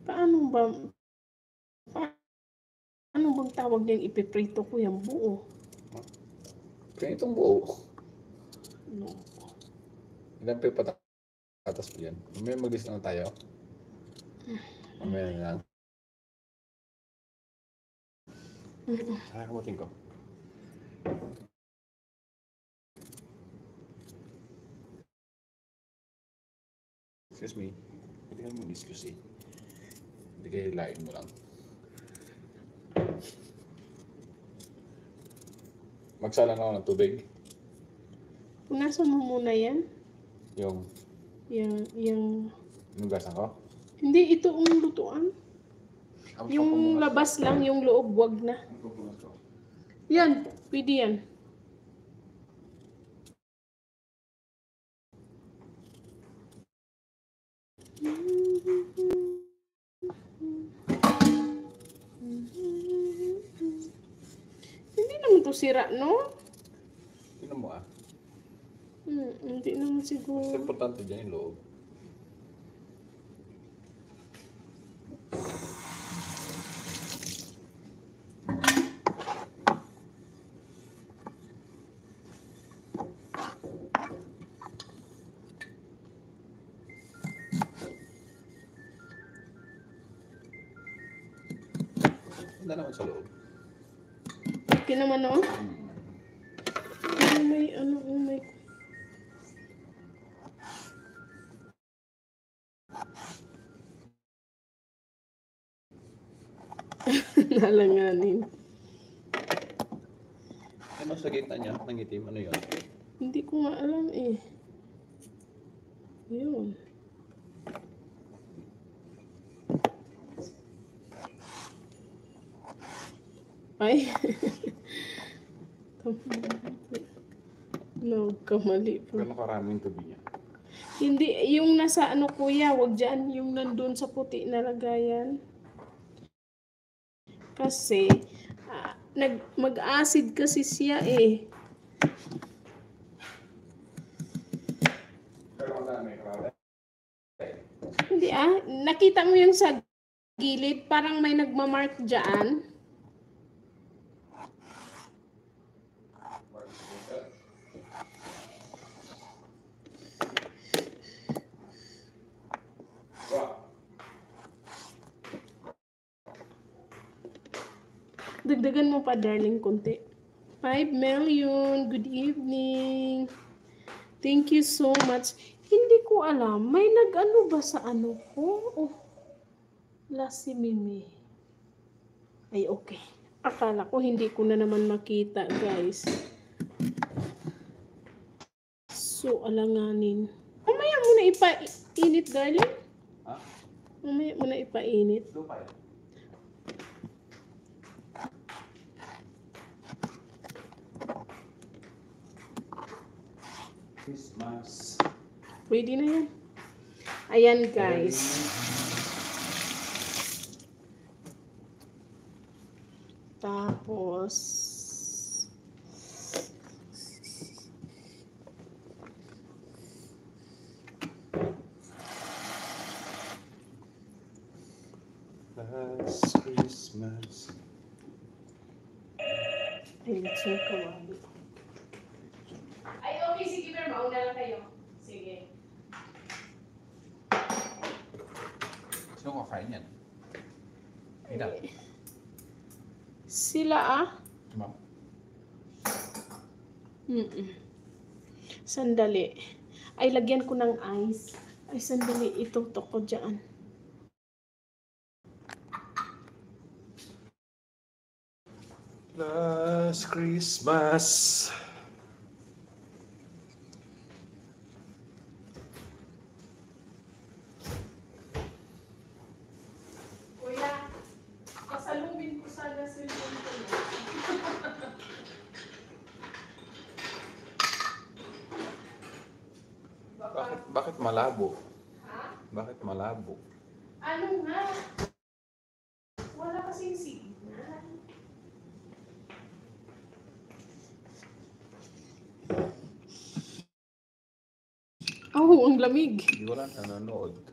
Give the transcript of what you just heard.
Paano bang tawag niyang ipiprito ko yung buo? Prinitong buo. No. Ilan pa patatas po yan? Mamaya mag-list na tayo. Mamaya na lang. Nakakamutin ko. Excuse me. Hindi ka mo excuse eh. Hindi kayo lain mo lang. Magsala na ako ng tubig. Punasan mo muna yan. Yung gasan ko? Hindi, ito ang lutuan. Yung labas lang, yung loob, wag na. Yan, pwede yan. Hindi naman to sira, no? Tingnan mo ah. Hindi naman siguro. Mas importante dyan yung loob. Wala naman sa loob. Okay naman, no? May nalanganin. Ano sa gitna niya? Ng itim? Ano yun? Hindi ko nga alam eh. Yun. Ay. No, kamali po. Gano'ng karaming tubig niya? Hindi, yung nasa ano kuya, wag dyan, yung nandun sa puti na lagayan. Kasi, mag-acid kasi siya eh. Pero marami. Hindi nakita mo yung sa gilid, parang may nagmamark dyan. Dagdagan mo pa, darling, konti. 5 million. Good evening. Thank you so much. Hindi ko alam. May nag-ano ba sa ano ko? Oh, si Mimi. Ay, okay. Akala ko hindi ko na naman makita, guys. So, alanganin. Mamaya muna ipainit, darling. Ha? Mamaya muna ipainit. Lupay. Christmas. Pwede na yan. Ayan, guys. Tapos, Last Christmas. ay, let's make kawali. Ay, okay. Sige, pero mauna lang kayo. Sige. Sino kakain yan? Ina. Sila Ma'am. Sandali. Ay, lagyan ko ng ice. Ay, sandali. Itutok ko dyan. Last Christmas. Kuya, pasalubin ko sana sa ko. Bakit malabo? Ha? Bakit malabo? Ano nga? Wala kasing signal. Oh, ang lamig. Hindi wala nanonood.